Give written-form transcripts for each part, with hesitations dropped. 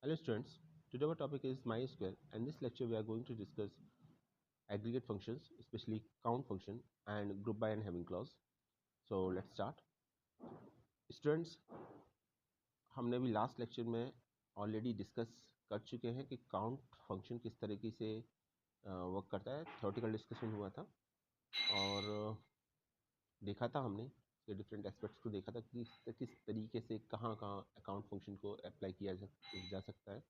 Hello students, today our topic is MySQL and this lecture we are going to discuss aggregate functions, especially count function and group by and having clause. So let's start. Students, हमने भी last lecture में already discuss कर चुके हैं कि count function किस तरीके से वर्क करता है। थ्योरेटिकल डिस्कशन हुआ था और देखा था हमने इसके डिफरेंट एस्पेक्ट्स को देखा था कि किस तरीके से कहाँ कहाँ अकाउंट फंक्शन को अप्लाई किया जा सकता है।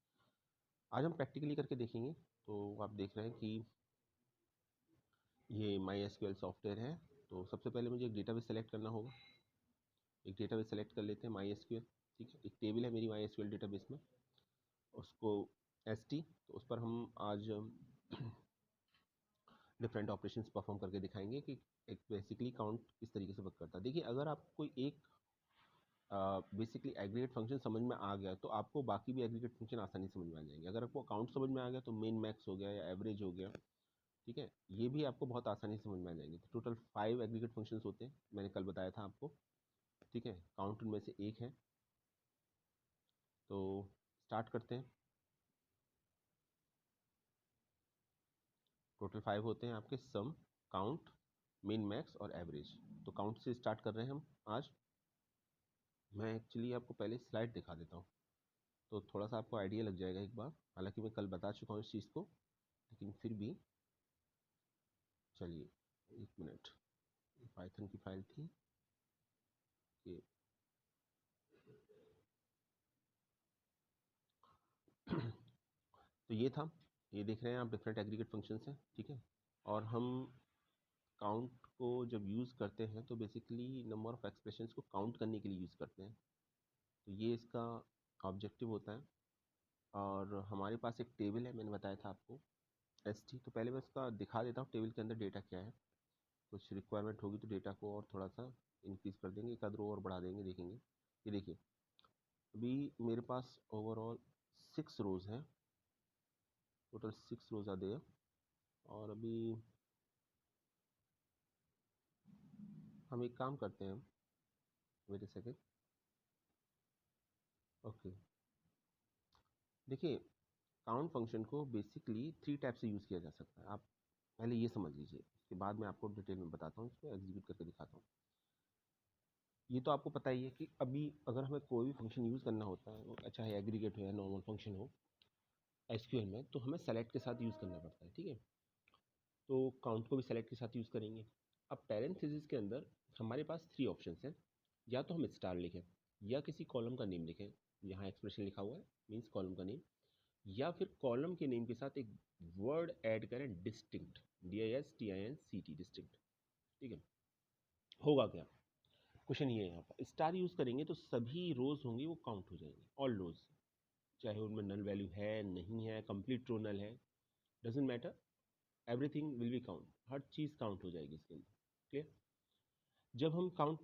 आज हम प्रैक्टिकली करके देखेंगे। तो आप देख रहे हैं कि ये MySQL सॉफ्टवेयर है। तो सबसे पहले मुझे एक डेटाबेस सेलेक्ट करना होगा। एक डेटाबेस सेलेक्ट कर लेते हैं MySQL। ठीक है, एक टेबल है मेरी MySQL डेटाबेस में, उसको ST, तो उस पर हम आज डिफरेंट ऑपरेशंस परफॉर्म करके दिखाएंगे कि एक बेसिकली काउंट किस तरीके से वर्क करता है। देखिए, अगर आप कोई एक बेसिकली एग्रीगेट फंक्शन समझ में आ गया तो आपको बाकी भी एग्रीगेट फंक्शन आसानी समझ में आ जाएंगे। अगर आपको अकाउंट समझ में आ गया तो मेन मैक्स हो गया या एवरेज हो गया, ठीक है, ये भी आपको बहुत आसानी से समझ में आ जाएंगे। तो टोटल 5 एग्रीगेट फंक्शंस होते हैं, मैंने कल बताया था आपको। ठीक है, काउंट उनमें से एक है। तो स्टार्ट करते हैं। टोटल 5 होते हैं आपके, सम, काउंट, मिन मैक्स और एवरेज। तो काउंट से स्टार्ट कर रहे हैं हम आज। मैं एक्चुअली आपको पहले स्लाइड दिखा देता हूँ तो थोड़ा सा आपको आइडिया लग जाएगा एक बार। हालांकि मैं कल बता चुका हूँ इस चीज़ को, लेकिन फिर भी चलिए, एक मिनट। पाइथन की फाइल थी कि तो ये था, ये देख रहे हैं आप, डिफरेंट एग्रीगेट फंक्शंस हैं। ठीक है, और हम काउंट को जब यूज़ करते हैं तो बेसिकली नंबर ऑफ़ एक्सप्रेशंस को काउंट करने के लिए यूज़ करते हैं। तो ये इसका ऑब्जेक्टिव होता है। और हमारे पास एक टेबल है, मैंने बताया था आपको, ST। तो पहले मैं इसका दिखा देता हूँ टेबल के अंदर डेटा क्या है। कुछ रिक्वायरमेंट होगी तो डेटा को और थोड़ा सा इंक्रीज़ कर देंगे, एक आध रो और बढ़ा देंगे, देखेंगे। ये देखिए, अभी मेरे पास ओवरऑल 6 रोज़ हैं, टोटल 6 रोज़ आते हैं। और अभी हम एक काम करते हैं, वेट अ सेकेंड। ओके, देखिए, काउंट फंक्शन को बेसिकली 3 टाइप से यूज़ किया जा सकता है। आप पहले ये समझ लीजिए, उसके बाद मैं आपको डिटेल में बताता हूँ, इसको एग्जीक्यूट करके दिखाता हूँ। ये तो आपको पता ही है कि अभी अगर हमें कोई भी फंक्शन यूज़ करना होता है, वो चाहे एग्रीगेट हो या नॉर्मल फंक्शन हो SQL में, तो हमें सेलेक्ट के साथ यूज़ करना पड़ता है। ठीक है, तो काउंट को भी सेलेक्ट के साथ यूज़ करेंगे। अब पैरेंथेसिस के अंदर हमारे पास 3 ऑप्शंस हैं। या तो हम स्टार लिखें, या किसी कॉलम का नेम लिखें, यहाँ एक्सप्रेशन लिखा हुआ है मीन्स कॉलम का नेम, या फिर कॉलम के नेम के साथ एक वर्ड ऐड करें, डिस्टिंक्ट, DISTINCT, डिस्टिंक्ट। ठीक है, होगा क्या, क्वेश्चन ये है। यहाँ पर स्टार यूज़ करेंगे तो सभी रोज होंगी वो काउंट हो जाएंगी, ऑल रोज, चाहे उनमें नल वैल्यू है नहीं है, कंप्लीट ट्रू नल है, doesn't matter, everything will be count, her cheese count हो जाएगी इसके अंदर। क्लियर। जब हम काउंट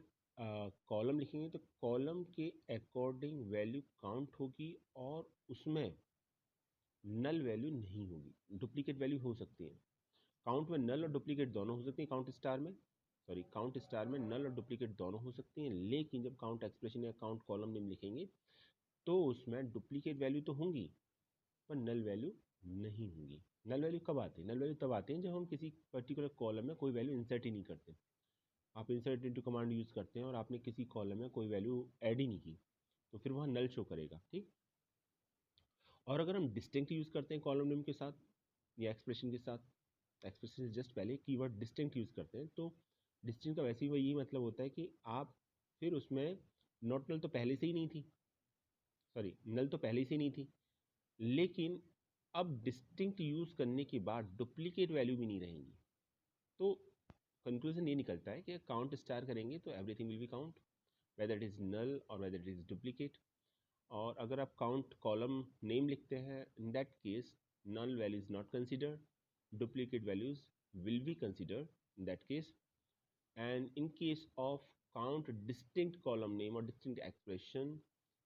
कॉलम लिखेंगे तो कॉलम के अकॉर्डिंग वैल्यू काउंट होगी और उसमें नल वैल्यू नहीं होगी, डुप्लीकेट वैल्यू हो सकती है। काउंट में नल और डुप्लीकेट दोनों हो सकती हैं, काउंट स्टार में, सॉरी, काउंट स्टार में नल और डुप्लीकेट दोनों हो सकती हैं। लेकिन जब काउंट एक्सप्रेशन या काउंट कॉलम नेम लिखेंगे तो उसमें डुप्लीकेट वैल्यू तो होंगी पर नल वैल्यू नहीं होंगी। नल वैल्यू कब आती है? नल वैल्यू तब आती है जब हम किसी पर्टिकुलर कॉलम में कोई वैल्यू इंसर्ट ही नहीं करते। आप इंसर्ट इनटू कमांड यूज़ करते हैं और आपने किसी कॉलम में कोई वैल्यू ऐड ही नहीं की, तो फिर वहाँ नल शो करेगा। ठीक, और अगर हम डिस्टिंक्ट यूज़ करते हैं कॉलम नेम के साथ या एक्सप्रेशन के साथ, एक्सप्रेशन से जस्ट पहले कीवर्ड डिस्टिंक्ट यूज़ करते हैं, तो डिस्टिंक्ट का वैसे ही यही मतलब होता है कि आप फिर उसमें नॉट नल तो पहले से ही नहीं थी, सॉरी, नल तो पहले से ही नहीं थी, लेकिन अब डिस्टिंक्ट यूज़ करने के बाद डुप्लीकेट वैल्यू भी नहीं रहेंगी। तो कंक्लूजन ये निकलता है कि काउंट स्टार करेंगे तो everything will be count, whether it is null और वेदर इट इज़ डुप्लीकेट। और अगर आप काउंट कॉलम नेम लिखते हैं, in that case null value is not considered, duplicate values will be considered in that case. And in case of count distinct column name or distinct expression,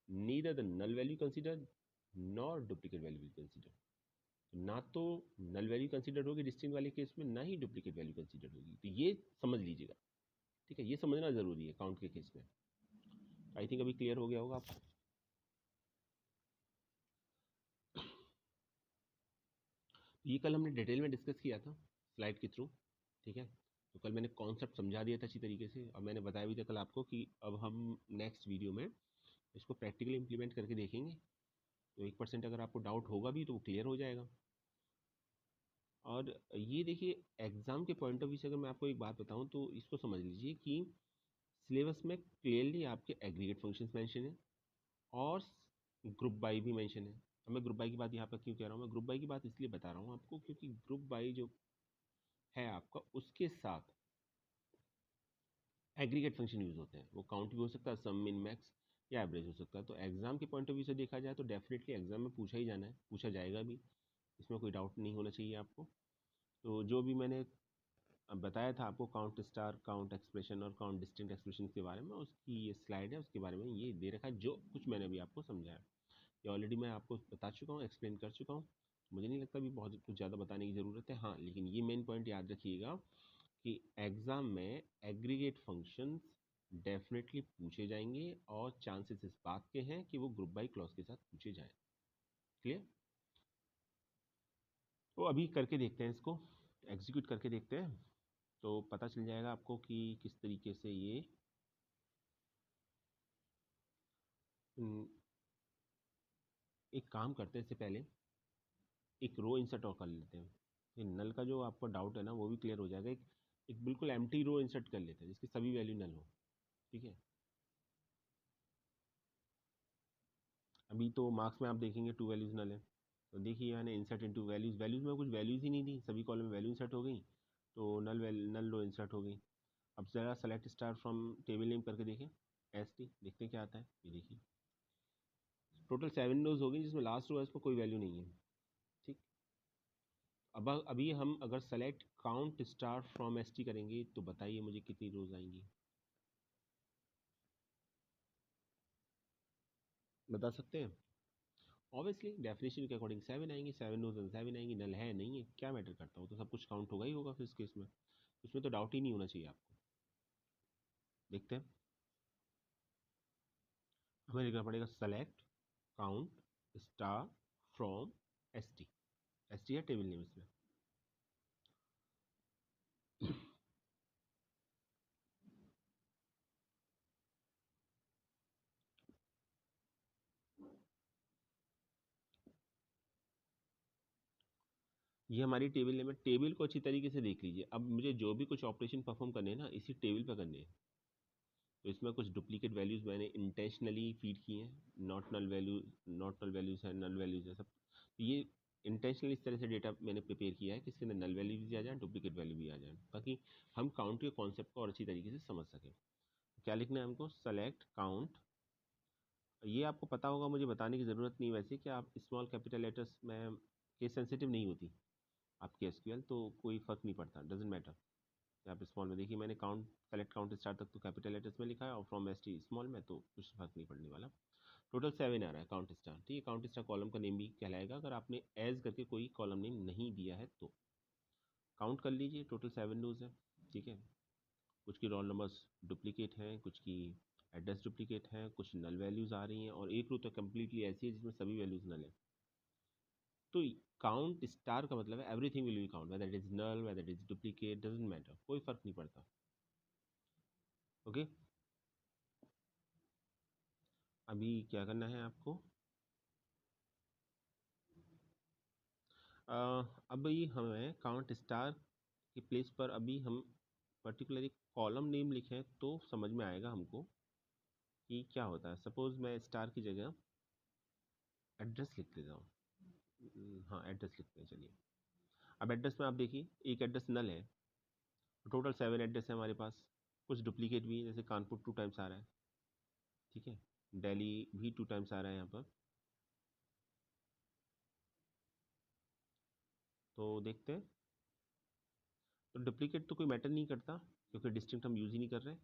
neither the null value considered nor duplicate value will consider। ना तो null value consider होगी distinct वाले case में, ना ही duplicate value consider होगी। तो ये समझ लीजिएगा। ठीक है, ये समझना जरूरी है काउंट के केस में। आई थिंक अभी क्लियर हो गया होगा आपको। ये कल हमने डिटेल में डिस्कस किया था स्लाइड के थ्रू, ठीक है। तो कल मैंने कॉन्सेप्ट समझा दिया था अच्छी तरीके से, और मैंने बताया भी था कल आपको कि अब हम नेक्स्ट वीडियो में इसको प्रैक्टिकली इम्प्लीमेंट करके देखेंगे। तो 1% अगर आपको डाउट होगा भी तो वो क्लियर हो जाएगा। और ये देखिए, एग्ज़ाम के पॉइंट ऑफ व्यू से अगर मैं आपको एक बात बताऊं तो इसको समझ लीजिए कि सिलेबस में क्लियरली आपके एग्रीगेट फंक्शंस मेंशन है और ग्रुप बाई भी मेंशन है। अब मैं ग्रुप बाई की बात यहाँ पर क्यों कह रहा हूँ, मैं ग्रुप बाई की बात इसलिए बता रहा हूँ आपको क्योंकि ग्रुप बाई जो है आपका, उसके साथ एग्रीगेट फंक्शन यूज़ होते हैं। वो काउंट भी हो सकता है, सम मिन मैक्स, या एवरेज हो सकता है। तो एग्जाम के पॉइंट ऑफ व्यू से देखा जाए तो डेफिनेटली एग्जाम में पूछा ही जाना है, पूछा जाएगा भी, इसमें कोई डाउट नहीं होना चाहिए आपको। तो जो भी मैंने बताया था आपको काउंट स्टार, काउंट एक्सप्रेशन और काउंट डिस्टिंक्ट एक्सप्रेशन के बारे में, उसकी ये स्लाइड है, उसके बारे में ये दे रखा है जो कुछ मैंने अभी आपको समझाया। ये ऑलरेडी मैं आपको बता चुका हूँ, एक्सप्लेन कर चुका हूँ। मुझे नहीं लगता भी बहुत कुछ ज़्यादा बताने की ज़रूरत है। हाँ, लेकिन ये मेन पॉइंट याद रखिएगा कि एग्ज़ाम में एग्रीगेट फंक्शंस डेफिनेटली पूछे जाएंगे और चांसेस इस बात के हैं कि वो ग्रुप बाई क्लॉज के साथ पूछे जाएं। क्लियर? तो अभी करके देखते हैं, इसको एग्जीक्यूट करके देखते हैं, तो पता चल जाएगा आपको कि किस तरीके से ये एक काम करते हैं। इससे पहले एक रो इंसर्ट और कर लेते हैं। ये नल का जो आपको डाउट है ना वो भी क्लियर हो जाएगा। एक बिल्कुल एम्प्टी रो इंसर्ट कर लेते हैं जिसकी सभी वैल्यू नल हो, ठीक है। अभी तो मार्क्स में आप देखेंगे 2 वैल्यूज नल है। तो देखिए मैंने इंसर्ट इनटू वैल्यूज, वैल्यूज में कुछ वैल्यूज ही नहीं थी, सभी कॉलम में वैल्यू इंसर्ट हो गई, तो नल रो इंसर्ट हो गई। अब ज़रा select star from table name करके देखें, एस टी, देखते हैं क्या आता है। ये देखिए टोटल 7 रोज हो गई जिसमें लास्ट रो है इसमें कोई वैल्यू नहीं है, ठीक। अब अभी हम अगर select count star from S T करेंगे तो बताइए मुझे कितनी रोज आएंगी, बता सकते हैं? ऑब्वियसली डेफिनेशन के अकॉर्डिंग 7 आएंगी, 7 रोज 7 आएंगी। नल है नहीं है क्या मैटर करता हो, तो सब कुछ काउंट होगा ही होगा फिर इस केस में, उसमें तो डाउट ही नहीं होना चाहिए आपको। देखते हैं, हमें लिखना पड़ेगा select count star from S T. S T है टेबल नेम इसमें। ये हमारी टेबल नेम है। टेबल को अच्छी तरीके से देख लीजिए। अब मुझे जो भी कुछ ऑपरेशन परफॉर्म करने हैं ना इसी टेबल पर करने हैं। तो इसमें कुछ डुप्लीकेट वैल्यूज़ मैंने इंटेंशनली फीड की हैं। Not null value, not null values है, नल वैल्यूज़ है सब। तो ये इंटेंशनली इस तरह से डेटा मैंने प्रिपेयर किया है कि इसके अंदर नल वैल्यू भी आ जाए, डुप्लीकेट वैल्यू भी आ जाए, ताकि हम काउंट के कॉन्सेप्ट को और अच्छी तरीके से समझ सकें। क्या लिखना है हमको? Select count. ये आपको पता होगा, मुझे बताने की ज़रूरत नहीं वैसे, कि आप स्मॉल कैपिटल लेटर्स में केस सेंसिटिव नहीं होती आपकी एसक्यूएल, तो कोई फ़र्क नहीं पड़ता, डजेंट मैटर। यहाँ पे स्मॉल में देखिए मैंने काउंट, सेलेक्ट काउंट स्टार तक तो कैपिटल लेटर्स में लिखा है और फ्रॉम एस टी स्मॉल में, तो कुछ फर्क नहीं पड़ने वाला। टोटल 7 आ रहा है काउंट स्टार, ठीक है। काउंट स्टार कॉलम का नेम भी कहलाएगा अगर आपने एज करके कोई कॉलम नेम नहीं दिया है तो। काउंट कर लीजिए, टोटल 7 रोज है, ठीक है। कुछ की रोल नंबर्स डुप्लीकेट हैं, कुछ की एड्रेस डुप्लीकेट हैं, कुछ नल वैल्यूज़ आ रही हैं, और एक रो तो कम्प्लीटली ऐसी है जिसमें सभी वैल्यूज़ नल है। तो काउंट स्टार का मतलब है everything will be count, whether it is null, whether it is duplicate, doesn't matter, कोई फर्क नहीं पड़ता। ओके, अभी क्या करना है आपको? अब ये हमें काउंट स्टार की प्लेस पर अभी हम पर्टिकुलर एक कॉलम नेम लिखें तो समझ में आएगा हमको कि क्या होता है। सपोज मैं स्टार की जगह एड्रेस लिख लेता हूँ। हाँ, एड्रेस लिखते हैं, चलिए। अब एड्रेस में आप देखिए एक एड्रेस नल है, टोटल 7 एड्रेस है हमारे पास। कुछ डुप्लीकेट भी है, जैसे कानपुर 2 टाइम्स आ रहा है, ठीक है। दिल्ली भी 2 टाइम्स आ रहा है यहाँ पर। तो देखते हैं, तो डुप्लीकेट तो कोई मैटर नहीं करता क्योंकि डिस्टिंक्ट हम यूज़ ही नहीं कर रहे हैं,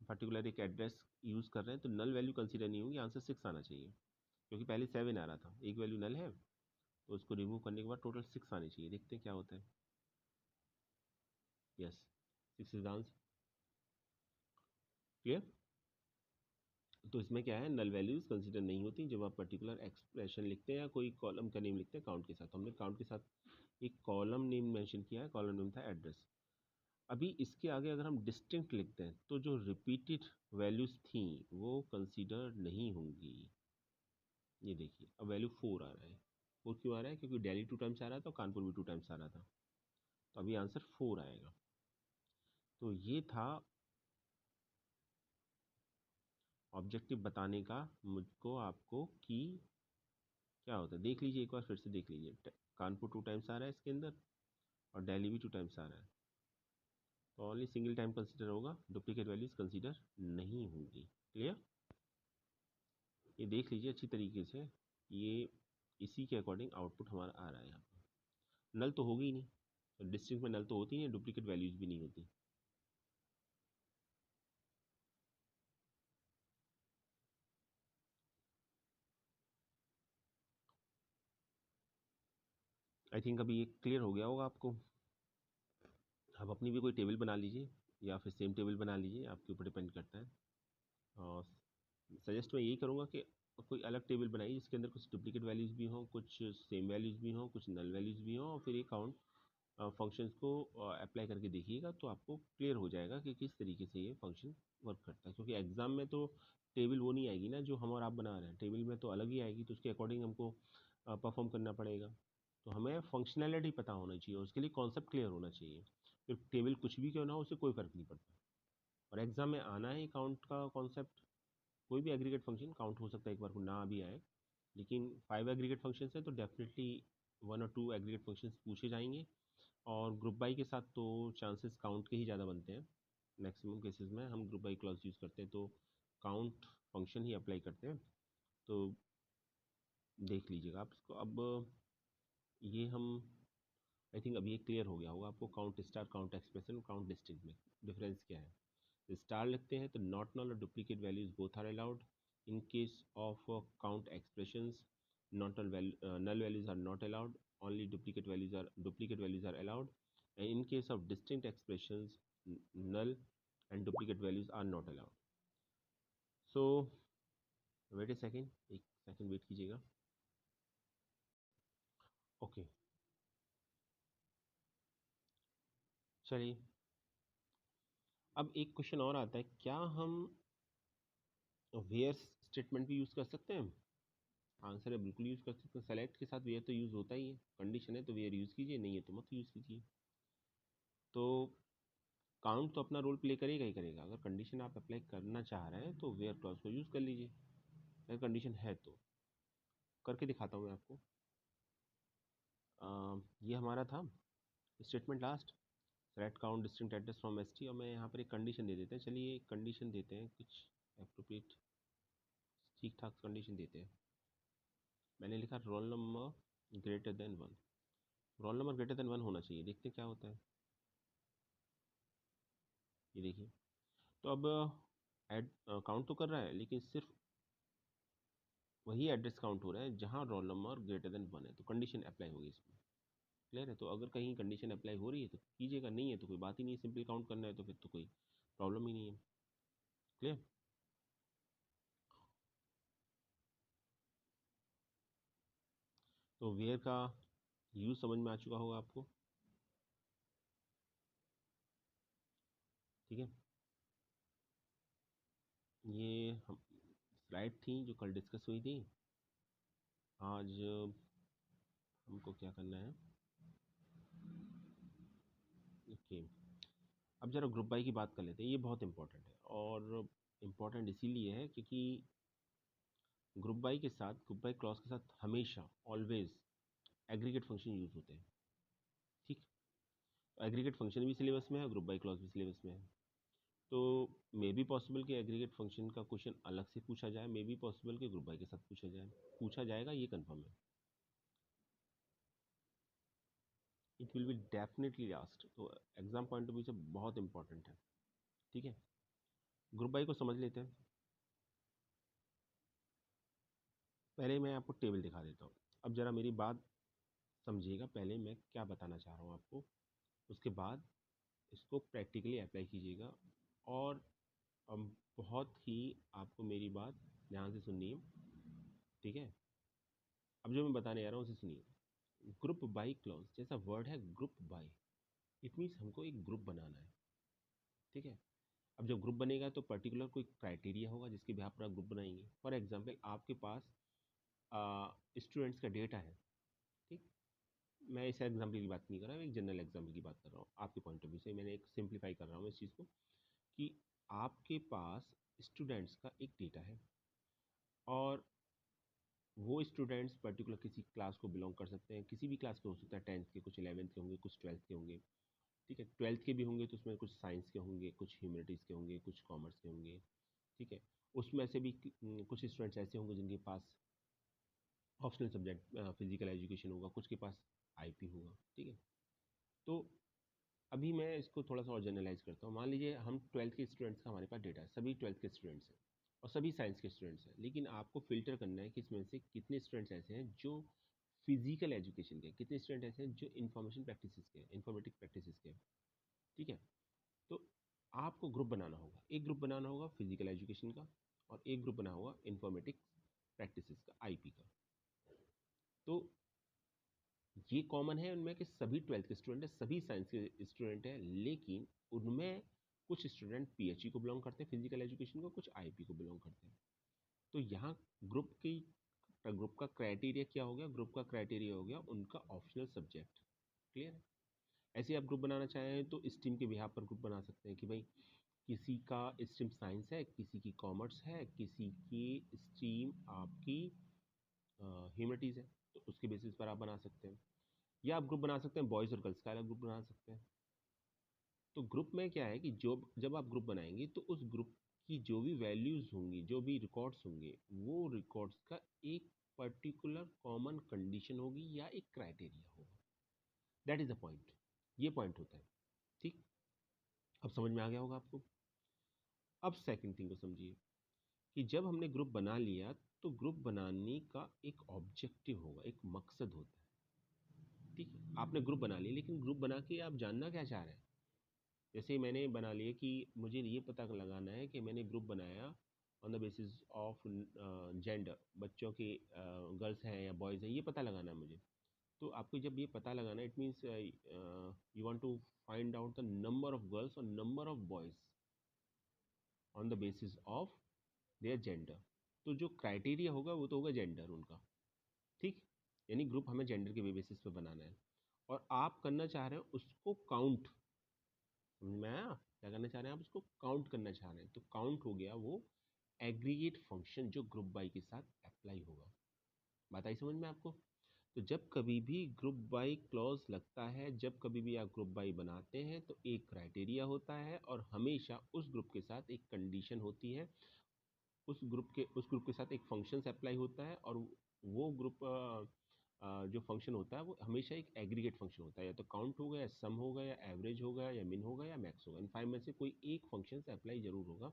पर्टिकुलर एक एड्रेस यूज़ कर रहे हैं, तो नल वैल्यू कंसीडर नहीं होगी, आंसर 6 आना चाहिए। क्योंकि पहले 7 आ रहा था, एक वैल्यू नल है, तो उसको रिमूव करने के बाद टोटल 6 आनी चाहिए। देखते हैं क्या होता है। Yes, 6 is the answer. Clear? तो इसमें क्या है, नल वैल्यूज़ कंसिडर नहीं होती जब आप पर्टिकुलर एक्सप्रेशन लिखते हैं या कोई कॉलम का नेम लिखते हैं काउंट के साथ। तो हमने काउंट के साथ एक कॉलम नेम मेंशन किया है, कॉलम नेम था एड्रेस। अभी इसके आगे अगर हम डिस्टिंक्ट लिखते हैं तो जो रिपीटेड वैल्यूज़ थी वो कंसिडर नहीं होंगी। ये देखिए अब वैल्यू 4 आ रहा है। 4 क्यों आ रहा है? क्योंकि दिल्ली 2 टाइम्स आ रहा था और कानपुर भी 2 टाइम्स आ रहा था, तो अभी आंसर 4 आएगा। तो ये था ऑब्जेक्टिव बताने का मुझको आपको कि क्या होता है। देख लीजिए एक बार फिर से देख लीजिए, कानपुर 2 टाइम्स आ रहा है इसके अंदर और दिल्ली भी 2 टाइम्स आ रहा है, तो ओनली सिंगल टाइम कंसिडर होगा, डुप्लीकेट वैल्यूज कंसिडर नहीं होंगी। क्लियर? ये देख लीजिए अच्छी तरीके से, ये इसी के अकॉर्डिंग आउटपुट हमारा आ रहा है। यहाँ पर नल तो होगी ही नहीं, तो डिस्टिंक्ट में नल तो होती नहीं, डुप्लीकेट वैल्यूज भी नहीं होती। आई थिंक अभी ये क्लियर हो गया होगा आपको। आप अपनी भी कोई टेबल बना लीजिए या फिर सेम टेबल बना लीजिए, आपके ऊपर डिपेंड करता है। और सजेस्ट मैं यही करूँगा कि कोई अलग टेबल बनाइए जिसके अंदर कुछ डुप्लीकेट वैल्यूज़ भी हों, कुछ सेम वैल्यूज़ भी हों, कुछ नल वैल्यूज़ भी हों, और फिर ये काउंट फंक्शंस को अप्लाई करके देखिएगा तो आपको क्लियर हो जाएगा कि किस तरीके से ये फंक्शन वर्क करता है। क्योंकि एग्ज़ाम में तो टेबल वो नहीं आएगी ना जो हम और आप बना रहे हैं, टेबल में तो अलग ही आएगी, तो उसके अकॉर्डिंग हमको परफॉर्म करना पड़ेगा। तो हमें फंक्शनैलिटी पता होना चाहिए और उसके लिए कॉन्सेप्ट क्लियर होना चाहिए। फिर टेबल कुछ भी क्यों ना हो, उससे कोई फ़र्क नहीं पड़ता। और एग्ज़ाम में आना है काउंट का कॉन्सेप्ट। कोई भी एग्रीगेट फंक्शन काउंट हो सकता है, एक बार को ना भी आए, लेकिन 5 एग्रीगेट फंक्शंस है तो डेफिनेटली 1 और 2 एग्रीगेट फंक्शंस पूछे जाएंगे। और ग्रुप बाई के साथ तो चांसेस काउंट के ही ज़्यादा बनते हैं। मैक्सिमम केसेस में हम ग्रुप बाई क्लॉज यूज़ करते हैं तो काउंट फंक्शन ही अप्लाई करते हैं। तो देख लीजिएगा आप इसको। अब ये हम आई थिंक अभी ये क्लियर हो गया होगा आपको, काउंट स्टार, काउंट एक्सप्रेशन और काउंट डिस्टिंक्ट में डिफरेंस क्या है। स्टार लिखते हैं तो नॉट नल और duplicate values both are allowed. In case of count expressions, not null values are not allowed, only duplicate values are allowed. And in case of distinct expressions, null and duplicate values are not allowed. So wait a second, एक second wait कीजिएगा। Okay, चलिए अब एक question और आता है, क्या हम वेयर स्टेटमेंट भी यूज़ कर सकते हैं? आंसर है बिल्कुल यूज़ कर सकते हैं। सेलेक्ट के साथ वेयर तो यूज़ होता ही है, कंडीशन है तो वेयर यूज़ कीजिए, नहीं है तो मत यूज़ कीजिए। तो काउंट तो अपना रोल प्ले करेगा ही करेगा। अगर कंडीशन आप अप्लाई करना चाह रहे हैं तो वेयर क्लॉज को यूज़ कर लीजिए, अगर कंडीशन है तो। करके दिखाता हूँ मैं आपको। ये हमारा था statement last, select count distinct address from ST, और मैं यहाँ पर एक कंडीशन दे देते हैं। चलिए एक कंडीशन देते हैं कुछ एप्रोप्रिएट, ठीक ठाक कंडीशन देते हैं। मैंने लिखा roll number greater than 1। Roll number greater than 1 होना चाहिए, देखते हैं क्या होता है। ये देखिए, तो अब एड काउंट तो कर रहा है लेकिन सिर्फ वही एड्रेस काउंट हो रहा है जहाँ रोल नंबर ग्रेटर देन 1 है, तो कंडीशन अप्लाई होगी इसमें। क्लियर है? तो अगर कहीं कंडीशन अप्लाई हो रही है तो कीजिएगा, नहीं है तो कोई बात ही नहीं है, सिंपल काउंट करना है तो फिर तो कोई प्रॉब्लम ही नहीं है। क्लियर? तो वेयर का यूज समझ में आ चुका होगा आपको। ठीक है, ये हम स्लाइड थी जो कल डिस्कस हुई थी। आज हमको क्या करना है, ओके, अब जरा ग्रुप बाई की बात कर लेते हैं। ये बहुत इंपॉर्टेंट है, और इम्पॉर्टेंट इसीलिए है क्योंकि ग्रुप बाई के साथ, ग्रुप बाई क्लॉज के साथ हमेशा ऑलवेज एग्रीगेट फंक्शन यूज होते हैं। ठीक, एग्रीगेट फंक्शन भी सिलेबस में है, ग्रुप बाई क्लॉज भी सिलेबस में है। तो मे बी पॉसिबल कि एग्रीगेट फंक्शन का क्वेश्चन अलग से पूछा जाए, मे बी पॉसिबल कि ग्रुप बाई के साथ पूछा जाएगा, ये कंफर्म है। It will be definitely asked, तो एग्जाम पॉइंट ऑफ व्यू से बहुत इंपॉर्टेंट है। ठीक है, ग्रुप बाई को समझ लेते हैं। पहले मैं आपको टेबल दिखा देता हूँ। अब ज़रा मेरी बात समझिएगा, पहले मैं क्या बताना चाह रहा हूँ आपको, उसके बाद इसको प्रैक्टिकली अप्लाई कीजिएगा। और बहुत ही आपको मेरी बात ध्यान से सुननी है, ठीक है। अब जो मैं बताने जा रहा हूँ उसे सुनिए। ग्रुप बाई क्लॉज जैसा वर्ड है, ग्रुप बाई, इट मीन्स हमको एक ग्रुप बनाना है, ठीक है। अब जब ग्रुप बनेगा तो पर्टिकुलर कोई क्राइटेरिया होगा जिसके बिहाफ पर आप ग्रुप बनाएंगे। फॉर एग्जाम्पल आपके पास स्टूडेंट्स का डेटा है, ठीक। मैं इस एग्जाम्पल की बात नहीं कर रहा हूँ, एक जनरल एग्जाम्पल की बात कर रहा हूँ आपके पॉइंट ऑफ व्यू से। मैंने एक सिंप्लीफाई कर रहा हूँ इस चीज़ को कि आपके पास स्टूडेंट्स का एक डेटा है और वो स्टूडेंट्स पर्टिकुलर किसी क्लास को बिलोंग कर सकते हैं, किसी भी क्लास के हो सकता है, 10th के, कुछ 11th के होंगे, कुछ 12th के होंगे, ठीक है। 12th के भी होंगे तो उसमें कुछ साइंस के होंगे, कुछ ह्यूमैनिटीज़ के होंगे, कुछ कॉमर्स के होंगे, ठीक है। उसमें से भी कुछ स्टूडेंट्स ऐसे होंगे जिनके पास ऑप्शनल सब्जेक्ट फिजिकल एजुकेशन होगा, कुछ के पास आईपी होगा, ठीक है। तो अभी मैं इसको थोड़ा सा और जनरलाइज करता हूँ। मान लीजिए हम 12th के स्टूडेंट्स का हमारे पास डेटा है, सभी 12th के स्टूडेंट्स हैं और सभी साइंस के स्टूडेंट्स हैं, लेकिन आपको फिल्टर करना है कि इसमें से कितने स्टूडेंट्स ऐसे हैं जो फिजिकल एजुकेशन के, कितने स्टूडेंट ऐसे हैं जो इंफॉर्मेशन प्रैक्टिस के, इन्फॉर्मेटिक प्रैक्टिस के, ठीक है। तो आपको ग्रुप बनाना होगा, एक ग्रुप बनाना होगा फिजिकल एजुकेशन का और एक ग्रुप बना होगा इन्फॉर्मेटिक प्रैक्टिस का, आईपी का। तो ये कॉमन है उनमें कि सभी 12th के स्टूडेंट हैं, सभी साइंस के स्टूडेंट हैं, लेकिन उनमें कुछ स्टूडेंट पीएचई को बिलोंग करते हैं फिजिकल एजुकेशन को, कुछ आईपी को बिलोंग करते हैं। तो यहाँ ग्रुप का क्राइटेरिया क्या हो गया? ग्रुप का क्राइटेरिया हो गया उनका ऑप्शनल सब्जेक्ट। क्लियर है? ऐसे आप ग्रुप बनाना चाहें तो स्ट्रीम के बिहाफ पर ग्रुप बना सकते हैं कि भाई किसी का स्ट्रीम साइंस है, किसी की कॉमर्स है, किसी की स्ट्रीम आपकी ह्यूमैनिटीज़ है, तो उसके बेसिस पर आप बना सकते हैं। या आप ग्रुप बना सकते हैं बॉयज़ और गर्ल्स का अलग ग्रुप बना सकते हैं। तो ग्रुप में क्या है कि जो जब आप ग्रुप बनाएंगे तो उस ग्रुप की जो भी वैल्यूज़ होंगी, जो भी रिकॉर्ड्स होंगे, वो रिकॉर्ड्स का एक पर्टिकुलर कॉमन कंडीशन होगी या एक क्राइटेरिया होगा। That is the point. ये पॉइंट होता है, ठीक। अब समझ में आ गया होगा आपको। अब सेकंड थिंग को समझिए कि जब हमने ग्रुप बना लिया तो ग्रुप बनाने का एक ऑब्जेक्टिव होगा, एक मकसद होता है, ठीक है। आपने ग्रुप बना लिया, लेकिन ग्रुप बना के आप जानना क्या चाह रहे हैं? जैसे मैंने बना लिया कि मुझे ये पता लगाना है कि मैंने ग्रुप बनाया on the basis of gender, बच्चों के गर्ल्स हैं या बॉयज़ हैं, ये पता लगाना है मुझे। तो आपको जब ये पता लगाना है, it means you want to find out the number of girls और number of boys on the basis of their gender. तो जो क्राइटेरिया होगा वो तो होगा जेंडर उनका, ठीक। यानी ग्रुप हमें जेंडर के बेसिस पे बनाना है और आप करना चाह रहे हैं उसको काउंट। समझ में आया? क्या करना चाह रहे हैं आप? उसको काउंट करना चाह रहे हैं। तो काउंट हो गया वो एग्रीगेट फंक्शन जो ग्रुप बाई के साथ अप्लाई होगा। बात आई समझ में आपको? तो जब कभी भी ग्रुप बाई क्लॉज लगता है, जब कभी भी आप ग्रुप बाई बनाते हैं, तो एक क्राइटेरिया होता है और हमेशा उस ग्रुप के साथ एक कंडीशन होती है, उस ग्रुप के साथ एक फंक्शंस अप्लाई होता है और वो ग्रुप जो फंक्शन होता है वो हमेशा एक एग्रीगेट फंक्शन होता है, या तो काउंट होगा या सम होगा या एवरेज होगा या मिन होगा या मैक्स होगा। इन फाइव में से कोई एक फंक्शन से अप्लाई जरूर होगा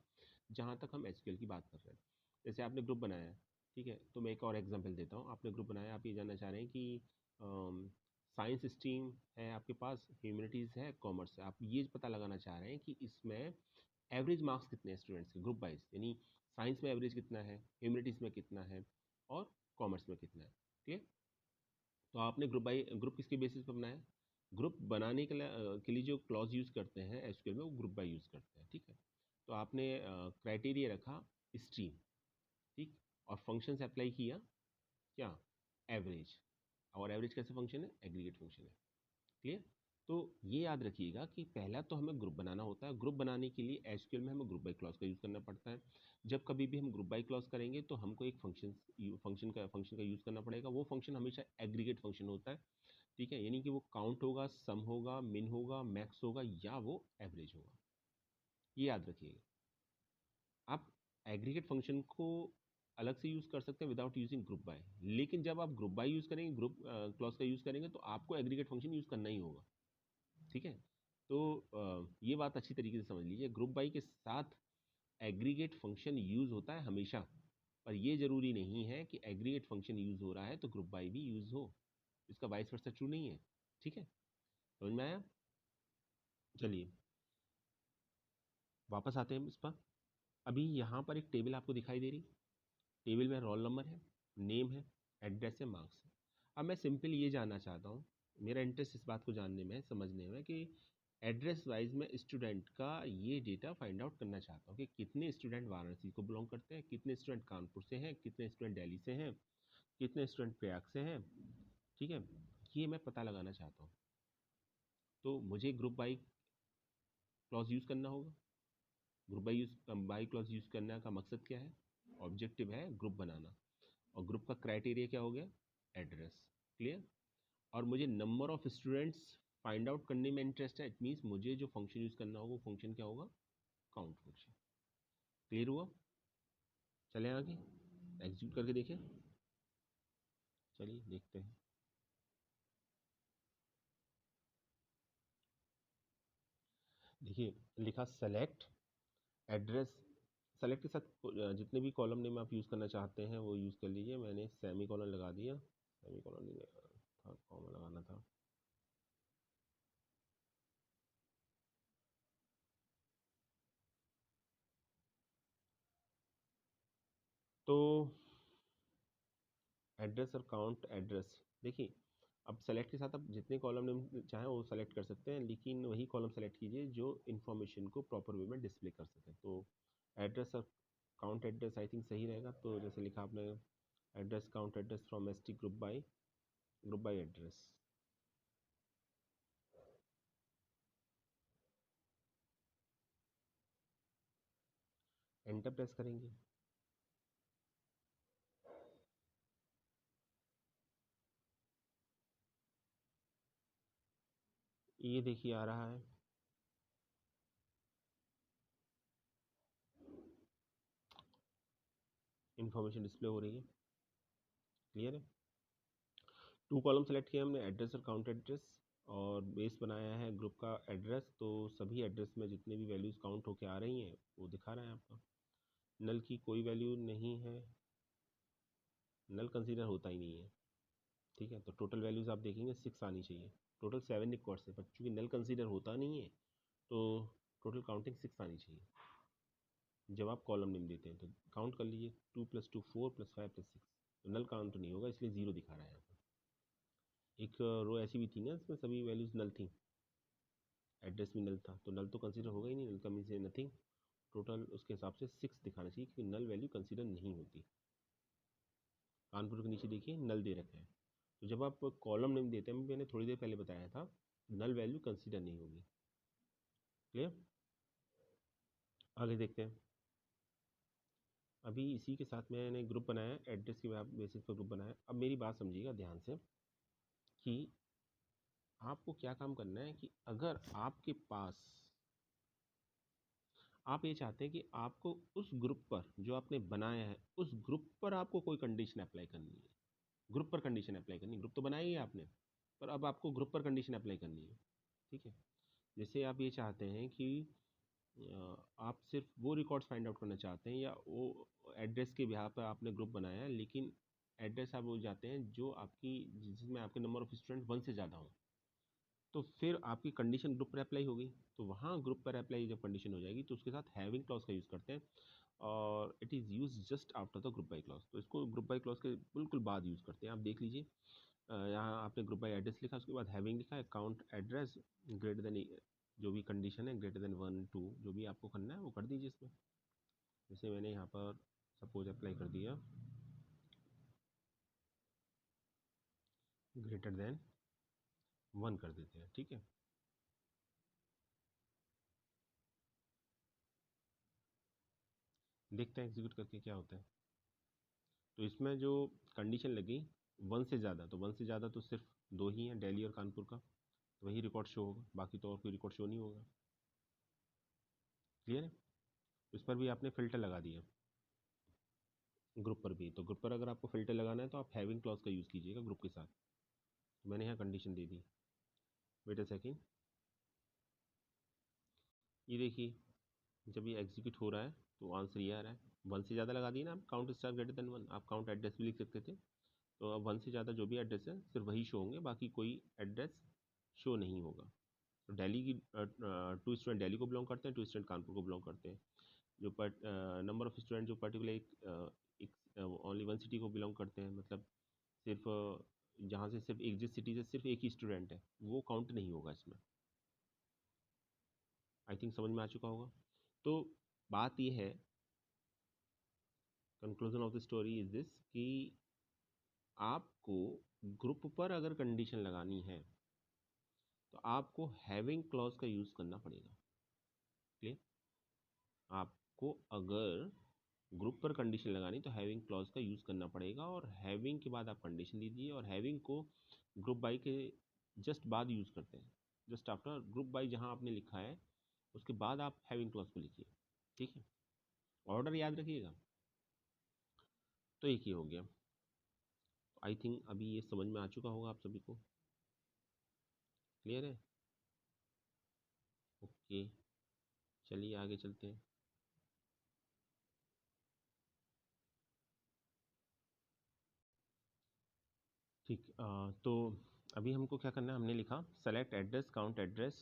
जहाँ तक हम एसक्यूएल की बात कर रहे हैं। जैसे आपने ग्रुप बनाया, ठीक है, तो मैं एक और एग्जांपल देता हूँ। आपने ग्रुप बनाया, आप ये जानना चाह रहे हैं कि साइंस स्ट्रीम है आपके पास, ह्यूमैनिटीज़ है, कॉमर्स है। आप ये पता लगाना चाह रहे हैं कि इसमें एवरेज मार्क्स कितने हैं स्टूडेंट्स के, ग्रुप वाइज, यानी साइंस में एवरेज कितना है, ह्यूमैनिटीज़ में कितना है और कॉमर्स में कितना है, ठीक है। तो आपने ग्रुप किसके बेसिस पर बनाया? ग्रुप बनाने के लिए जो क्लॉज यूज़ करते हैं एसक्यूएल में, वो ग्रुप बाय यूज़ करते हैं, ठीक है। तो आपने क्राइटेरिया रखा स्ट्रीम, ठीक, और फंक्शंस अप्लाई किया क्या? एवरेज। और एवरेज कैसे फंक्शन है? एग्रीगेट फंक्शन है। क्लियर? तो ये याद रखिएगा कि पहला तो हमें ग्रुप बनाना होता है। ग्रुप बनाने के लिए एसक्यूएल में हमें ग्रुप बाय क्लॉज का यूज़ करना पड़ता है। जब कभी भी हम ग्रुप बाय क्लॉज करेंगे तो हमको एक फंक्शन का यूज़ करना पड़ेगा। वो फंक्शन हमेशा एग्रीगेट फंक्शन होता है, ठीक है। यानी कि वो काउंट होगा, सम होगा, मिन होगा, मैक्स होगा या वो एवरेज होगा। ये याद रखिएगा। आप एग्रीगेट फंक्शन को अलग से यूज़ कर सकते हैं विदाउट यूजिंग ग्रुप बाय, लेकिन जब आप ग्रुप बाय यूज़ करेंगे, ग्रुप क्लॉज का यूज़ करेंगे, तो आपको एग्रीगेट फंक्शन यूज़ करना ही होगा, ठीक है। तो ये बात अच्छी तरीके से समझ लीजिए, ग्रुप बाई के साथ एग्रीगेट फंक्शन यूज़ होता है हमेशा, पर ये ज़रूरी नहीं है कि एग्रीगेट फंक्शन यूज़ हो रहा है तो ग्रुप बाई भी यूज़ हो। इसका वाइस वर्सा ट्रू नहीं है, ठीक है। समझ में आया? चलिए वापस आते हैं इस पर। अभी यहाँ पर एक टेबल आपको दिखाई दे रही, टेबल में रोल नंबर है, नेम है, एड्रेस है, मार्क्स है। अब मैं सिंपल ये जानना चाहता हूँ, मेरा इंटरेस्ट इस बात को जानने में, समझने में, कि एड्रेस वाइज में स्टूडेंट का ये डेटा फाइंड आउट करना चाहता हूँ कि कितने स्टूडेंट वाराणसी को बिलोंग करते हैं, कितने स्टूडेंट कानपुर से हैं, कितने स्टूडेंट दिल्ली से हैं, कितने स्टूडेंट प्रयाग से हैं। ठीक है, ये मैं पता लगाना चाहता हूँ। तो मुझे ग्रुप बाई क्लॉज यूज़ करना होगा। ग्रुप बाई क्लॉज यूज़ करने का मकसद क्या है? ऑब्जेक्टिव है ग्रुप बनाना, और ग्रुप का क्राइटेरिया क्या हो गया? एड्रेस। क्लियर? और मुझे number of students find out करने में इंटरेस्ट है। इट मीन्स मुझे जो फंक्शन यूज़ करना होगा वो फंक्शन क्या होगा? Count function. क्लियर हुआ? चलें आगे, एग्जीक्यूट करके देखें। चलिए देखते हैं। देखिए, लिखा सेलेक्ट एड्रेस। सेलेक्ट के साथ जितने भी कॉलम नेम आप यूज़ करना चाहते हैं वो यूज़ कर लीजिए। मैंने सेमी कॉलन लगा दिया, सेमी कॉलन नहीं था, कॉमा लगाना था। तो एड्रेस और काउंट एड्रेस, देखिए अब सेलेक्ट के साथ आप जितने कॉलम नेम चाहें वो सेलेक्ट कर सकते हैं, लेकिन वही कॉलम सेलेक्ट कीजिए जो इन्फॉर्मेशन को प्रॉपर वे में डिस्प्ले कर सके। तो एड्रेस और काउंट एड्रेस आई थिंक सही रहेगा। तो जैसे लिखा आपने, address count address from S T group by address. Enter press करेंगे, ये देखिए आ रहा है, इन्फॉर्मेशन डिस्प्ले हो रही है। क्लियर है? टू कॉलम सेलेक्ट किया हमने, एड्रेस और काउंट एड्रेस, और बेस बनाया है ग्रुप का एड्रेस। तो सभी एड्रेस में जितने भी वैल्यूज़ काउंट होके आ रही हैं वो दिखा रहा है आपका। नल की कोई वैल्यू नहीं है, नल कंसीडर होता ही नहीं है। ठीक है, तो टोटल वैल्यूज़ आप देखेंगे 6 आनी चाहिए। टोटल 7 रिकॉर्ड्स है, पर चूँकि नल कंसीडर होता नहीं है तो टोटल काउंटिंग 6 आनी चाहिए। जब आप कॉलम नेम देते हैं तो काउंट कर लीजिए, 2 + 2 4 + 5 + 6, तो नल काउंट नहीं होगा, इसलिए 0 दिखा रहा है यहाँ पर। एक रो ऐसी भी थी ना, इसमें सभी वैल्यूज़ नल थी, एड्रेस भी नल था, तो नल तो कंसीडर होगा ही नहीं, नल का मीन्स नथिंग। टोटल उसके हिसाब से 6 दिखाना चाहिए, क्योंकि नल वैल्यू कंसीडर नहीं होती। कानपुर के नीचे देखिए नल दे रखे हैं। तो जब आप कॉलम नेम देते हैं, मैंने थोड़ी देर पहले बताया था, नल वैल्यू कंसीडर नहीं होगी। क्लियर? आगे देखते हैं। अभी इसी के साथ मैंने ग्रुप बनाया, एड्रेस के बेसिस पर ग्रुप बनाया। अब मेरी बात समझिएगा ध्यान से, कि आपको क्या काम करना है, कि अगर आपके पास, आप ये चाहते हैं कि आपको उस ग्रुप पर जो आपने बनाया है, उस ग्रुप पर आपको कोई कंडीशन अप्लाई करनी है। ग्रुप पर कंडीशन अप्लाई करनी है, ग्रुप तो बनाया ही है आपने, पर अब आपको ग्रुप पर कंडीशन अप्लाई करनी है। ठीक है, जैसे आप ये चाहते हैं कि आप सिर्फ वो रिकॉर्ड्स फाइंड आउट करना चाहते हैं, या वो एड्रेस के बिहार पर आपने ग्रुप बनाया है, लेकिन एड्रेस आप वो जाते हैं जो आपकी, जिसमें आपके नंबर ऑफ स्टूडेंट 1 से ज़्यादा हो, तो फिर आपकी कंडीशन ग्रुप पर अप्लाई होगी। तो वहाँ ग्रुप पर अप्लाई जब कंडीशन हो जाएगी तो उसके साथ हैविंग क्लॉज का यूज़ करते हैं, और it is use just after the group by clause. तो इसको ग्रुप बाई क्लॉज के बिल्कुल बाद यूज़ करते हैं। आप देख लीजिए, यहाँ आपने ग्रुप बाई एड्रेस लिखा, उसके बाद हैविंग लिखा है, काउंट एड्रेस ग्रेटर देन, जो भी कंडीशन है ग्रेटर देन 1 2, जो भी आपको करना है वो कर दीजिए इसमें। जैसे मैंने यहाँ पर सपोज अप्लाई कर दिया ग्रेटर देन 1 कर देते हैं। ठीक है, देखते हैं एग्जीक्यूट करके क्या होता है। तो इसमें जो कंडीशन लगी 1 से ज़्यादा, तो 1 से ज़्यादा तो सिर्फ 2 ही हैं, दिल्ली और कानपुर का, तो वही रिकॉर्ड शो होगा, बाकी तो और कोई रिकॉर्ड शो नहीं होगा। क्लियर है? इस पर भी आपने फ़िल्टर लगा दिया, ग्रुप पर भी। तो ग्रुप पर अगर आपको फ़िल्टर लगाना है तो आप हैविंग क्लॉज का यूज़ कीजिएगा ग्रुप के साथ। तो मैंने यहाँ कंडीशन दे दी, वेट अ सेकेंड, ये देखिए जब ये एग्जीक्यूट हो रहा है तो आंसर ये आ रहा है। 1 से ज़्यादा लगा दिए ना आप, काउंट स्टार ग्रेटर देन 1, आप काउंट एड्रेस भी लिख सकते थे। तो अब 1 से ज़्यादा जो भी एड्रेस है सिर्फ वही शो होंगे, बाकी कोई एड्रेस शो नहीं होगा। तो दिल्ली की 2 स्टूडेंट दिल्ली को बिलोंग करते हैं, 2 स्टूडेंट कानपुर को बिलोंग करते हैं। जो नंबर ऑफ स्टूडेंट जो पर्टिकुलर एक ओनली वन सिटी को बिलोंग करते हैं, मतलब सिर्फ जहाँ से सिर्फ एक जिस सिटी से सिर्फ एक ही स्टूडेंट है, वो काउंट नहीं होगा इसमें। आई थिंक समझ में आ चुका होगा। तो बात ये है, conclusion of the story is this, कि आपको ग्रुप पर अगर कंडीशन लगानी है तो आपको हैविंग क्लॉज का यूज़ करना पड़ेगा। क्लियर? आपको अगर ग्रुप पर कंडीशन लगानी तो हैविंग क्लॉज का यूज़ करना पड़ेगा, और हैविंग के बाद आप कंडीशन दीजिए, और हैविंग को ग्रुप बाई के जस्ट बाद यूज़ करते हैं। जस्ट आफ्टर ग्रुप बाई जहाँ आपने लिखा है उसके बाद आप हैविंग क्लॉज को लिखिए। ठीक है, ऑर्डर याद रखिएगा। तो एक ही हो गया। आई थिंक अभी ये समझ में आ चुका होगा आप सभी को। क्लियर है? ओके, चलिए आगे चलते हैं। ठीक, तो अभी हमको क्या करना है, हमने लिखा select address count address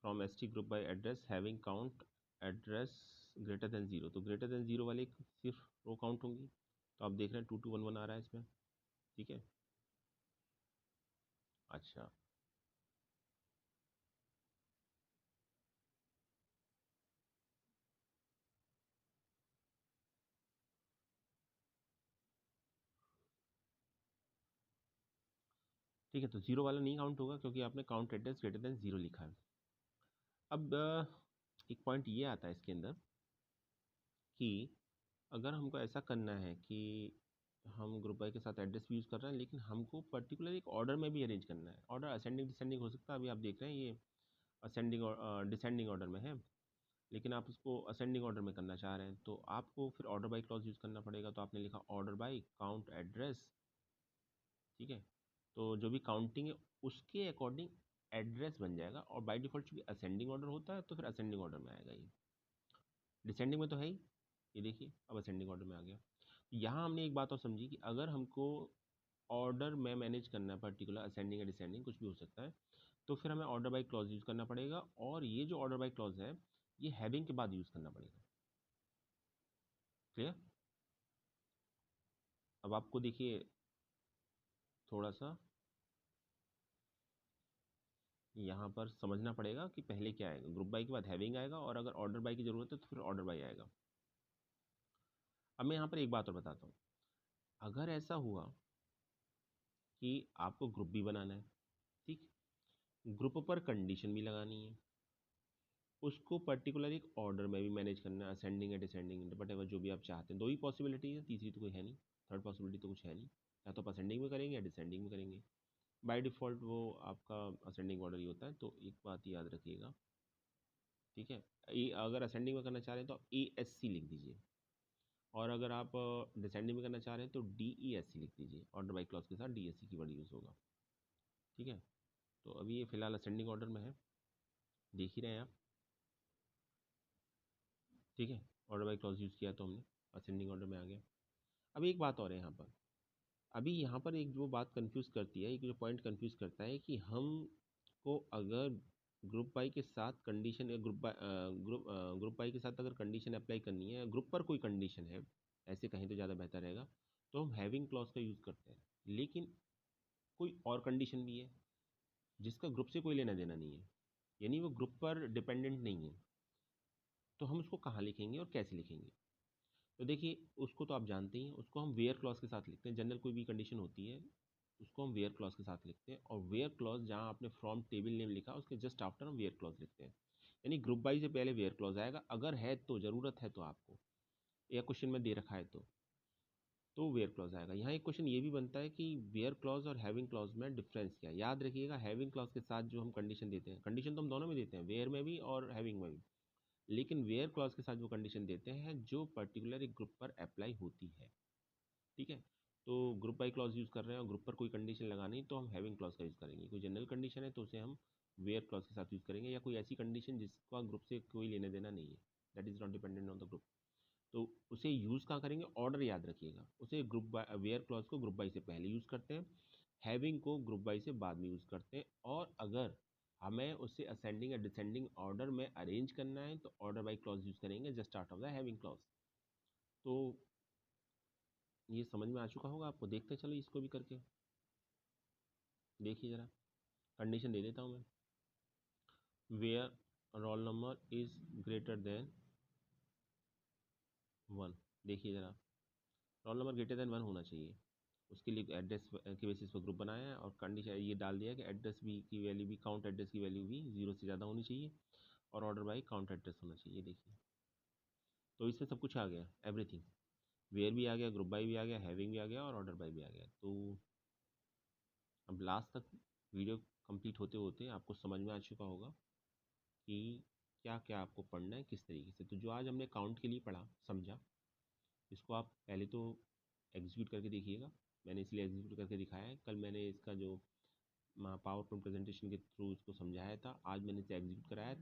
from S T group by address having count address greater than zero. तो ग्रेटर देन जीरो वाले सिर्फ रो काउंट होंगी, तो आप देख रहे हैं 2211 आ रहा है इसमें। ठीक है, अच्छा ठीक है, तो जीरो वाला नहीं काउंट होगा क्योंकि आपने count address greater than zero लिखा है। अब एक पॉइंट ये आता है इसके अंदर कि अगर हमको ऐसा करना है कि हम ग्रुप बाई के साथ एड्रेस भी यूज़ कर रहे हैं, लेकिन हमको पर्टिकुलर एक ऑर्डर में भी अरेंज करना है। ऑर्डर असेंडिंग डिसेंडिंग हो सकता है, अभी आप देख रहे हैं ये असेंडिंग और डिसेंडिंग ऑर्डर में है, लेकिन आप उसको असेंडिंग ऑर्डर में करना चाह रहे हैं तो आपको फिर ऑर्डर बाई क्लॉज यूज़ करना पड़ेगा। तो आपने लिखा ऑर्डर बाई काउंट एड्रेस। ठीक है, तो जो भी काउंटिंग है उसके अकॉर्डिंग एड्रेस बन जाएगा, और बाय डिफ़ॉल्ट चूँकि असेंडिंग ऑर्डर होता है तो फिर असेंडिंग ऑर्डर में आएगा ये। डिसेंडिंग में तो है ही, ये देखिए अब असेंडिंग ऑर्डर में आ गया। यहाँ हमने एक बात और समझी कि अगर हमको ऑर्डर में मैनेज करना है, पर्टिकुलर असेंडिंग या डिसेंडिंग कुछ भी हो सकता है, तो फिर हमें ऑर्डर बाई क्लॉज यूज़ करना पड़ेगा, और ये जो ऑर्डर बाई क्लॉज है ये हैविंग के बाद यूज़ करना पड़ेगा। क्लियर? अब आपको देखिए थोड़ा सा यहाँ पर समझना पड़ेगा कि पहले क्या आएगा, ग्रुप बाई के बाद हैविंग आएगा, और अगर ऑर्डर बाई की ज़रूरत है तो फिर ऑर्डर बाई आएगा। अब मैं यहाँ पर एक बात और बताता हूँ, अगर ऐसा हुआ कि आपको ग्रुप भी बनाना है, ठीक, ग्रुप पर कंडीशन भी लगानी है, उसको पर्टिकुलर एक ऑर्डर में भी मैनेज करना है, असेंडिंग या डिसेंडिंग वट एवर जो भी आप चाहते हैं। दो ही पॉसिबिलिटी है, तीसरी तो कोई है नहीं, थर्ड पॉसिबिलिटी तो कुछ है नहीं। या तो आप असेंडिंग में करेंगे या डिसेंडिंग में करेंगे। बाय डिफ़ॉल्ट वो आपका असेंडिंग ऑर्डर ही होता है, तो एक बात याद रखिएगा। ठीक है, अगर असेंडिंग में करना चाह रहे हैं तो ASC लिख दीजिए, और अगर आप डिसेंडिंग में करना चाह रहे हैं तो DESC लिख दीजिए। ऑर्डर बाई क्लॉज के साथ DSC की वर्ड यूज़ होगा। ठीक है, तो अभी ये फिलहाल असेंडिंग ऑर्डर में है, देख ही रहे हैं आप। ठीक है, ऑर्डर बाई क्लॉज यूज़ किया तो हमने असेंडिंग ऑर्डर में आ गया। अब एक बात और है यहाँ पर, अभी यहाँ पर एक जो बात कंफ्यूज करती है, एक जो पॉइंट कंफ्यूज करता है कि हम को अगर ग्रुप बाई के साथ कंडीशन या ग्रुप बाई के साथ अगर कंडीशन अप्लाई करनी है, ग्रुप पर कोई कंडीशन है ऐसे कहें तो ज़्यादा बेहतर रहेगा, तो हम हैविंग क्लॉज का यूज़ करते हैं। लेकिन कोई और कंडीशन भी है जिसका ग्रुप से कोई लेना देना नहीं है, यानी वो ग्रुप पर डिपेंडेंट नहीं है, तो हम उसको कहाँ लिखेंगे और कैसे लिखेंगे? तो देखिए उसको तो आप जानते ही हैं, उसको हम वेयर क्लॉज के साथ लिखते हैं। जनरल कोई भी कंडीशन होती है उसको हम वेयर क्लॉज के साथ लिखते हैं, और वेयर क्लॉज जहाँ आपने फ्रॉम टेबल नेम लिखा उसके जस्ट आफ्टर हम वेयर क्लॉज लिखते हैं। यानी ग्रुप बाई से पहले वेयर क्लॉज आएगा, अगर है तो ज़रूरत है तो आपको, या क्वेश्चन में दे रखा है तो वेयर क्लॉज आएगा। यहाँ एक क्वेश्चन ये भी बनता है कि वेयर क्लॉज और हैविंग क्लॉज में डिफरेंस क्या है। याद रखिएगा, हैविंग क्लॉज के साथ जो हम कंडीशन देते हैं, कंडीशन तो हम दोनों में देते हैं, वेयर में भी और हैविंग में भी, लेकिन वेयर क्लॉज के साथ वो कंडीशन देते हैं जो पर्टिकुलर एक ग्रुप पर अप्लाई होती है। ठीक है, तो ग्रुप बाई क्लॉज यूज़ कर रहे हैं और ग्रुप पर कोई कंडीशन लगानी तो हम हैविंग क्लॉज का यूज़ करेंगे। कोई जनरल कंडीशन है तो उसे हम वेयर क्लॉज के साथ यूज़ करेंगे, या कोई ऐसी कंडीशन जिसका ग्रुप से कोई लेने देना नहीं है, that is not dependent on the group, तो उसे यूज़ कहाँ करेंगे? ऑर्डर याद रखिएगा, उसे ग्रुप बाय वेयर क्लॉज को ग्रुप बाई से पहले यूज़ करते हैं, हैविंग को ग्रुप बाई से बाद में यूज़ करते हैं। और अगर हमें उससे असेंडिंग या डिसेंडिंग ऑर्डर में अरेंज करना है तो ऑर्डर बाई क्लॉज यूज़ करेंगे just out of the having clause. तो ये समझ में आ चुका होगा आपको। देखते चलो इसको भी करके देखिए ज़रा। कंडीशन दे देता हूँ मैं, where roll number is greater than 1। देखिए ज़रा, रोल नंबर ग्रेटर देन 1 होना चाहिए। उसके लिए एड्रेस के बेसिस पर ग्रुप बनाया है और कंडीशन ये डाल दिया कि एड्रेस भी की वैल्यू भी, काउंट एड्रेस की वैल्यू भी 0 से ज़्यादा होनी चाहिए और ऑर्डर बाई काउंट एड्रेस होना चाहिए। देखिए तो इसमें सब कुछ आ गया, एवरीथिंग। वेयर भी आ गया, ग्रुप बाई भी आ गया, हैविंग भी आ गया और ऑर्डर बाई भी आ गया। तो अब लास्ट तक वीडियो कंप्लीट होते होते आपको समझ में आ चुका होगा कि क्या क्या आपको पढ़ना है किस तरीके से। तो जो आज हमने काउंट के लिए पढ़ा समझा, इसको आप पहले तो एग्जीक्यूट करके देखिएगा। मैंने इसलिए एग्जीक्यूट करके दिखाया है। कल मैंने इसका जो पावर पॉइंट प्रेजेंटेशन के थ्रू इसको समझाया था, आज मैंने इसे एग्जीक्यूट कराया।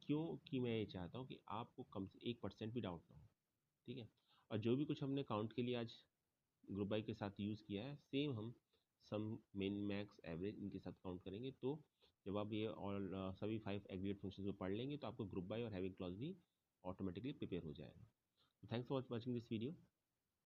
क्योंकि मैं ये चाहता हूँ कि आपको कम से 1% भी डाउट ना हो, ठीक है। और जो भी कुछ हमने काउंट के लिए आज ग्रुप बाई के साथ यूज़ किया है, सेम हम सम, मिन, मैक्स, एवरेज इनके साथ काउंट करेंगे। तो जब आप ये और सभी 5 एग्रीगेट फंक्शंस को पढ़ लेंगे तो आपको ग्रुप बाई और हैविंग क्लॉज भी ऑटोमेटिकली प्रिपेयर हो जाएगा। Thanks for watching this video.